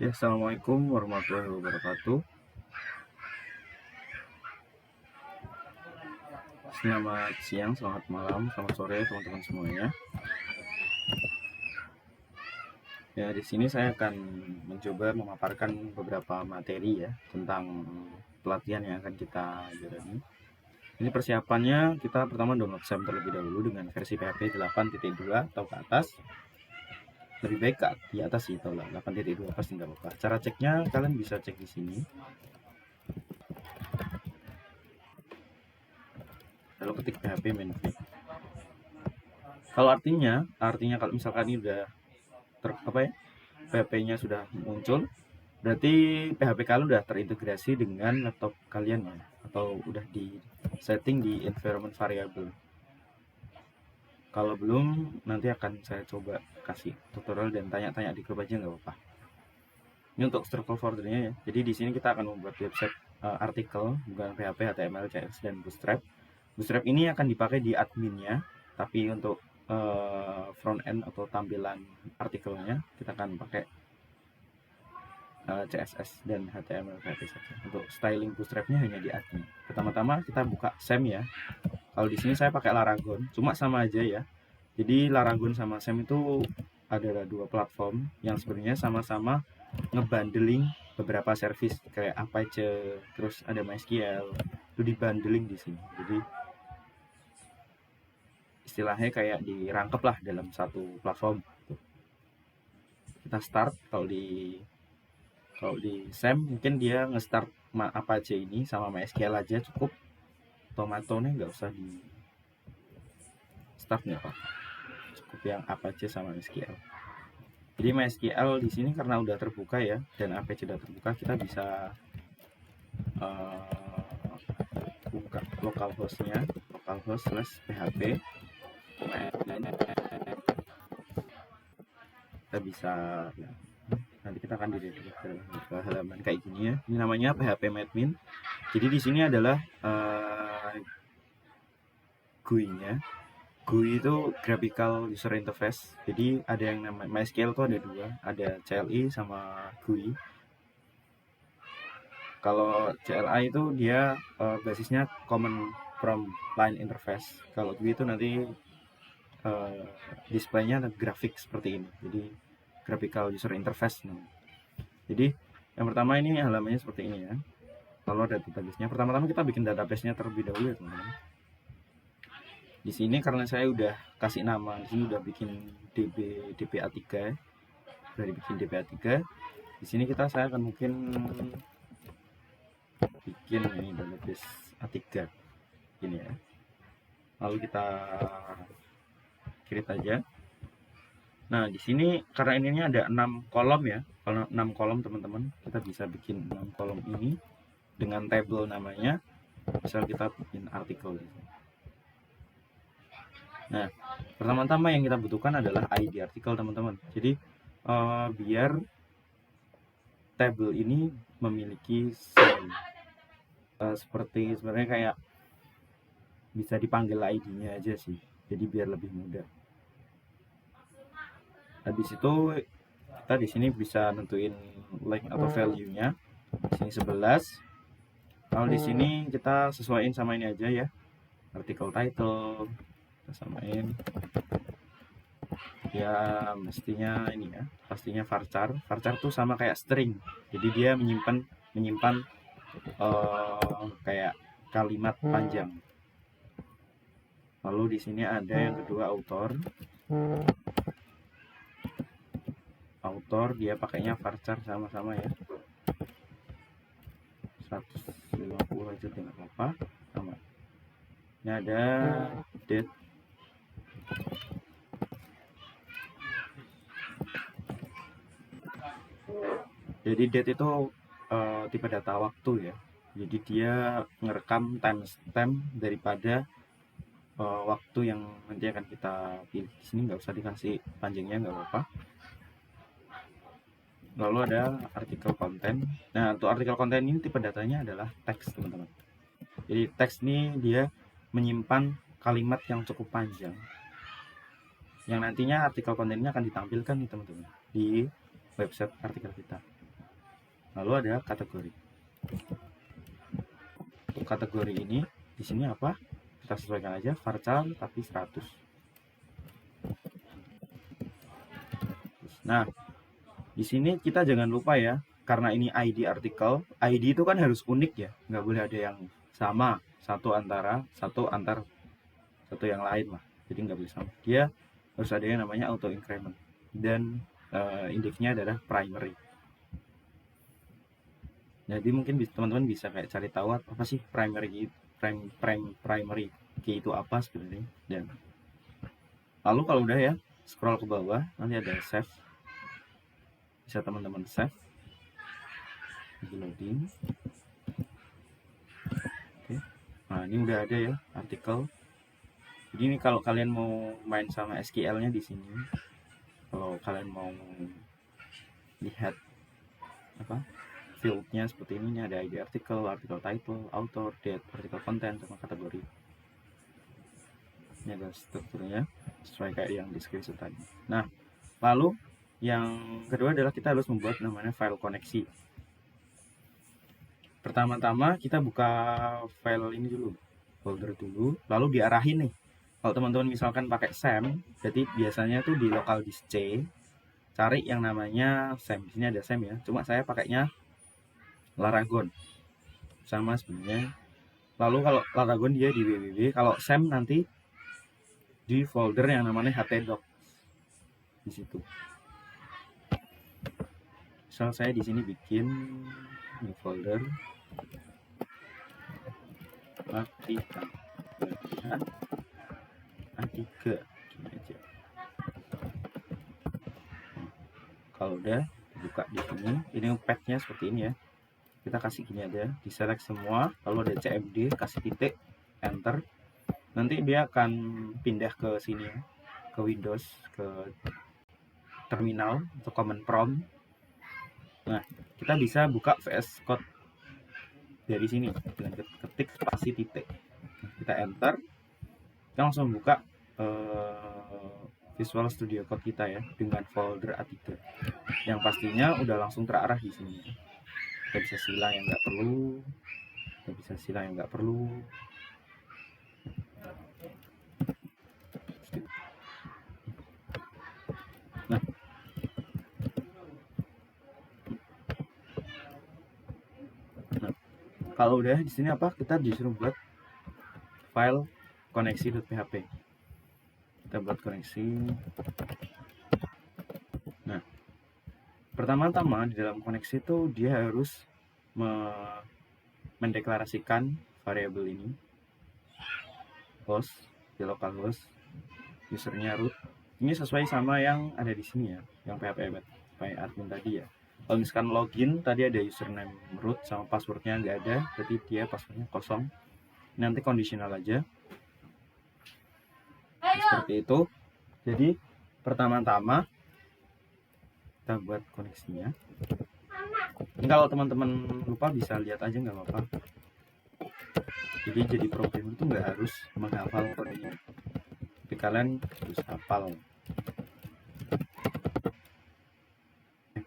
Ya, Assalamualaikum warahmatullahi wabarakatuh. Selamat siang, selamat malam, selamat sore teman-teman semuanya. Ya, di sini saya akan mencoba memaparkan beberapa materi ya tentang pelatihan yang akan kita jalani. Ini persiapannya kita pertama download SAM terlebih dahulu dengan versi PHP 8.2 atau ke atas. Lebih baik di atas sih, atau 8.2 pasti nggak apa-apa. Cara ceknya kalian bisa cek di sini. Lalu ketik PHP mainframe. Kalau artinya kalau misalkan ini udah PHP-nya sudah muncul, berarti PHP kalian udah terintegrasi dengan laptop kalian ya, atau udah di setting di environment variable. Kalau belum, nanti akan saya coba kasih tutorial dan tanya-tanya di grup aja nggak apa-apa. Ini untuk structural foldernya ya. Jadi di sini kita akan membuat website artikel bukan PHP, HTML, CSS dan Bootstrap. Bootstrap ini akan dipakai di adminnya, tapi untuk front end atau tampilan artikelnya kita akan pakai CSS dan HTML PHP saja. Untuk styling bootstrapnya hanya di admin. Pertama-tama kita buka SAM ya. Kalau di sini saya pakai Laragon, cuma sama aja ya. Jadi Laragon sama SAM itu adalah dua platform yang sebenarnya sama-sama ngebundling beberapa service kayak Apache, terus ada MySQL, itu dibundling di sini. Jadi istilahnya kayak dirangkep lah dalam satu platform. Kita start kalau di SAM mungkin dia nge-start Apache ini sama MySQL aja cukup. Tomatonya nggak usah di start nggak apa, cukup yang Apache sama MySQL. Jadi MySQL di sini karena udah terbuka ya, dan Apache udah terbuka, kita bisa buka localhost-nya, localhost/php. Kita bisa ya, nanti kita akan diredirect ke halaman kayak gini ya. Ini namanya php-admin. Jadi di sini adalah GUI-nya. GUI itu graphical user interface. Jadi ada yang namanya MySQL itu ada dua, ada CLI sama GUI. Kalau CLI itu dia basisnya command from line interface. Kalau GUI itu nanti displaynya ada grafik seperti ini. Jadi graphical user interface. Jadi yang pertama ini halamannya seperti ini ya. Kalau ada database-nya, pertama-tama kita bikin database-nya terlebih dahulu ya teman-teman. Di sini karena saya udah kasih nama, di sini udah bikin DBA3, udah dibikin DBA3. Di sini saya akan mungkin bikin ini database A3 ini ya. Lalu kita create aja. Nah, di sini karena ininya ada 6 kolom ya. Kalau 6 kolom teman-teman, kita bisa bikin 6 kolom ini dengan table namanya. Misal kita bikin artikel di sini. Nah, pertama-tama yang kita butuhkan adalah ID artikel teman-teman. Jadi biar table ini memiliki seperti sebenarnya kayak bisa dipanggil ID-nya aja sih. Jadi biar lebih mudah. Habis itu kita di sini bisa nentuin length atau value-nya. Di sini 11. Kalau di sini kita sesuaiin sama ini aja ya. Artikel title kita samain. Ya mestinya ini ya, pastinya varchar. Varchar tuh sama kayak string. Jadi dia menyimpan kayak kalimat panjang. Lalu di sini ada yang kedua author. Author dia pakainya varchar sama-sama ya. 150 aja tidak apa-apa, sama. Ini ada date. Jadi date itu tipe data waktu ya. Jadi dia ngerekam timestamp daripada waktu yang nanti akan kita pilih. Di sini nggak usah dikasih panjangnya, nggak apa-apa. Lalu ada artikel konten. Nah, untuk artikel konten ini tipe datanya adalah teks teman-teman. Jadi teks ini dia menyimpan kalimat yang cukup panjang, yang nantinya artikel kontennya akan ditampilkan nih teman-teman di website artikel kita. Lalu ada kategori. Untuk kategori ini di sini apa? Kita sesuaikan aja varchar tapi 100. Nah, di sini kita jangan lupa ya, karena ini ID artikel, ID itu kan harus unik ya, nggak boleh ada yang sama satu antar satu yang lain lah. Jadi nggak boleh sama. Dia harus ada yang namanya auto increment dan indeksnya adalah primary. Jadi mungkin teman-teman bisa kayak cari tahu apa sih primary key itu apa sebenarnya. Dan lalu kalau udah ya, scroll ke bawah, nanti ada save. Bisa teman-teman save. Lagi loading. Oke. Nah, ini udah ada ya artikel. Jadi ini kalau kalian mau main sama SQL-nya di sini, kalau kalian mau lihat apa fieldnya seperti ini ada ID artikel, artikel title, author, date, artikel content, sama kategori. Ini ada strukturnya sesuai kayak yang di screenshot tadi. Nah, lalu yang kedua adalah kita harus membuat namanya file koneksi. Pertama-tama kita buka file ini dulu, folder dulu, lalu diarahin nih. Kalau teman-teman misalkan pakai SAM, jadi biasanya tuh di local disk C cari yang namanya SAM. Di sini ada SAM ya, cuma saya pakainya Laragon sama sebenarnya. Lalu kalau Laragon dia di www, kalau SAM nanti di folder yang namanya htdoc di situ. Misal saya di sini bikin new folder artikel A3 gini aja. Kalau udah buka di sini, ini path-nya seperti ini ya. Kita kasih gini aja, di select semua, lalu ada cmd, kasih titik, enter. Nanti dia akan pindah ke sini ya, ke Windows, ke terminal atau command prompt. Nah, kita bisa buka VS Code dari sini dengan ketik spasi titik. Kita enter, kita langsung buka Visual Studio Code kita ya dengan folder A3 yang pastinya udah langsung terarah di sini. Kita bisa sila yang nggak perlu, kita bisa sila yang nggak perlu. Nah, kalau udah di sini apa? Kita disuruh buat file koneksi.php. Kita buat koneksi. Nah, pertama-tama di dalam koneksi itu dia harus mendeklarasikan variabel ini, host di localhost, usernya root. Ini sesuai sama yang ada di sini ya, yang php admin tadi ya. Kalau misalkan login tadi ada username root sama passwordnya nggak ada, berarti dia passwordnya kosong. Nanti kondisional aja. Seperti itu. Jadi pertama-tama kita buat koneksinya. Ini kalau teman-teman lupa bisa lihat aja nggak apa-apa. Jadi programmer itu nggak harus menghafal kodenya, tapi kalian harus hafal.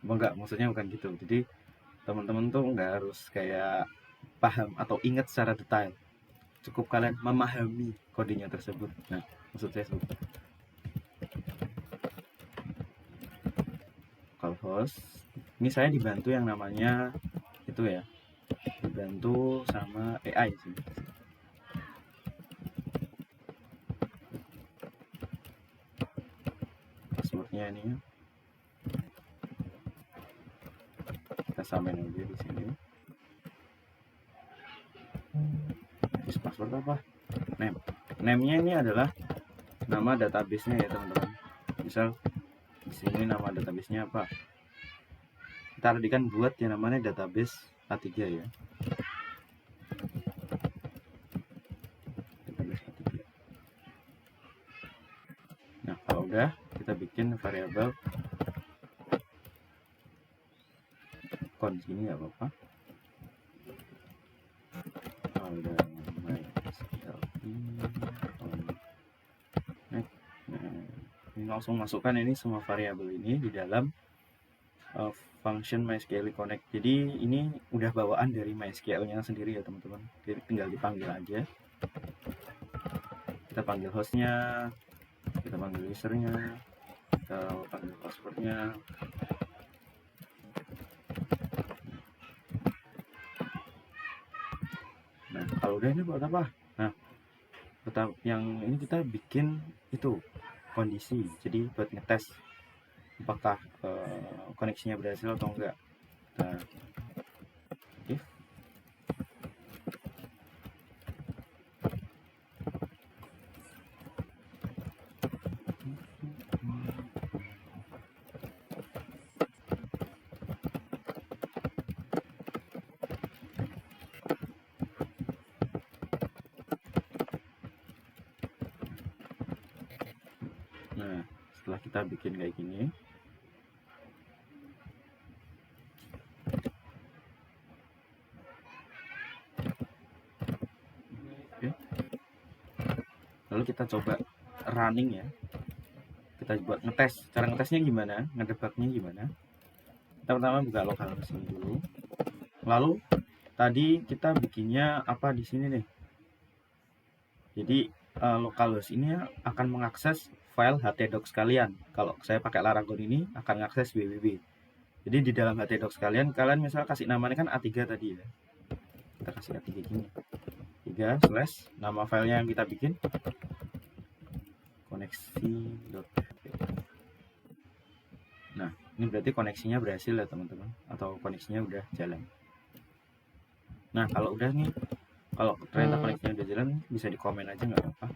Enggak, maksudnya bukan gitu. Jadi teman-teman tuh nggak harus kayak paham atau ingat secara detail, cukup kalian memahami kodenya tersebut. Nah, maksud saya seperti localhost. Ini saya dibantu yang namanya itu ya, dibantu sama AI sih. Passwordnya ini kita samain aja di sini. Terus password apa? Name-nya ini adalah nama database-nya ya teman-teman. Misal di sini nama database-nya apa? Kita artikan buat yang namanya database A3 ya. Database A3. Nah, kalau udah kita bikin variabel con sini nggak apa-apa. Udah ini langsung masukkan ini semua variabel ini di dalam function MySQL connect. Jadi ini udah bawaan dari MySQL-nya sendiri ya teman-teman. Jadi tinggal dipanggil aja. Kita panggil hostnya, kita panggil usernya, kita panggil passwordnya. Nah kalau udah ini buat apa? Nah yang ini kita bikin itu kondisi. Jadi buat ngetes apakah koneksinya berhasil atau enggak. Nah, if nah setelah kita bikin kayak gini, oke. Lalu kita coba running ya, kita buat ngetes. Cara ngetesnya gimana, ngedebugnya gimana. Kita pertama buka localhost ini dulu. Lalu tadi kita bikinnya apa di sini nih. Jadi localhost ini akan mengakses file htdocs kalian. Kalau saya pakai Laragon ini akan mengakses www. Jadi di dalam htdocs kalian misal kasih namanya kan A3 tadi ya. Kita kasih A3 gini. 3 slash nama filenya yang kita bikin koneksi.php. Nah, ini berarti koneksinya berhasil ya teman-teman, atau koneksinya udah jalan. Nah, kalau udah nih, kalau ternyata koneksinya udah jalan, bisa di komen aja nggak apa-apa.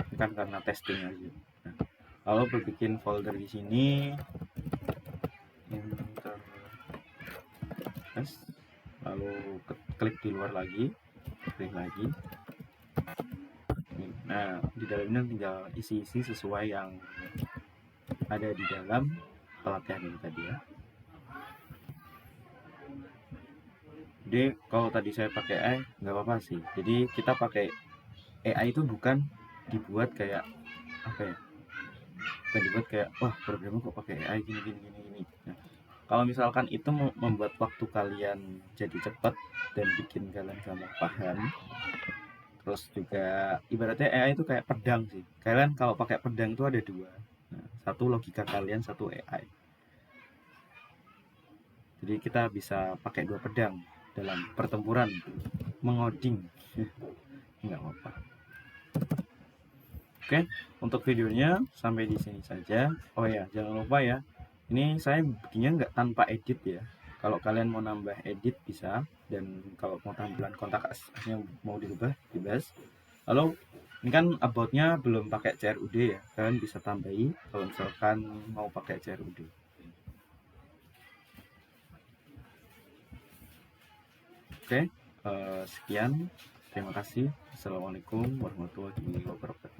Ini kan karena testing aja. Nah, kalau bikin folder di sini, lalu klik di luar lagi, klik lagi. Nah, di dalamnya tinggal isi-isi sesuai yang ada di dalam pelatihan ini tadi ya. Jadi kalau tadi saya pakai AI nggak apa-apa sih. Jadi kita pakai AI itu bukan dibuat kayak apa ya? Bukan dibuat kayak wah programnya kok pakai AI gini. Nah, kalau misalkan itu membuat waktu kalian jadi cepat dan bikin kalian gampang paham, terus juga ibaratnya AI itu kayak pedang sih. Kalian kalau pakai pedang itu ada dua. Nah, satu logika kalian, satu AI. Jadi kita bisa pakai dua pedang dalam pertempuran mengoding. Nggak apa-apa. Oke, untuk videonya sampai di sini saja. Oh ya, jangan lupa ya. Ini saya bikinnya nggak tanpa edit ya. Kalau kalian mau nambah edit bisa, dan kalau mau tampilan kontak asnya mau dirubah bebas. Lalu ini kan about-nya belum pakai CRUD ya. Kalian bisa tambahi kalau misalkan mau pakai CRUD. Oke, sekian. Terima kasih. Assalamualaikum warahmatullahi wabarakatuh.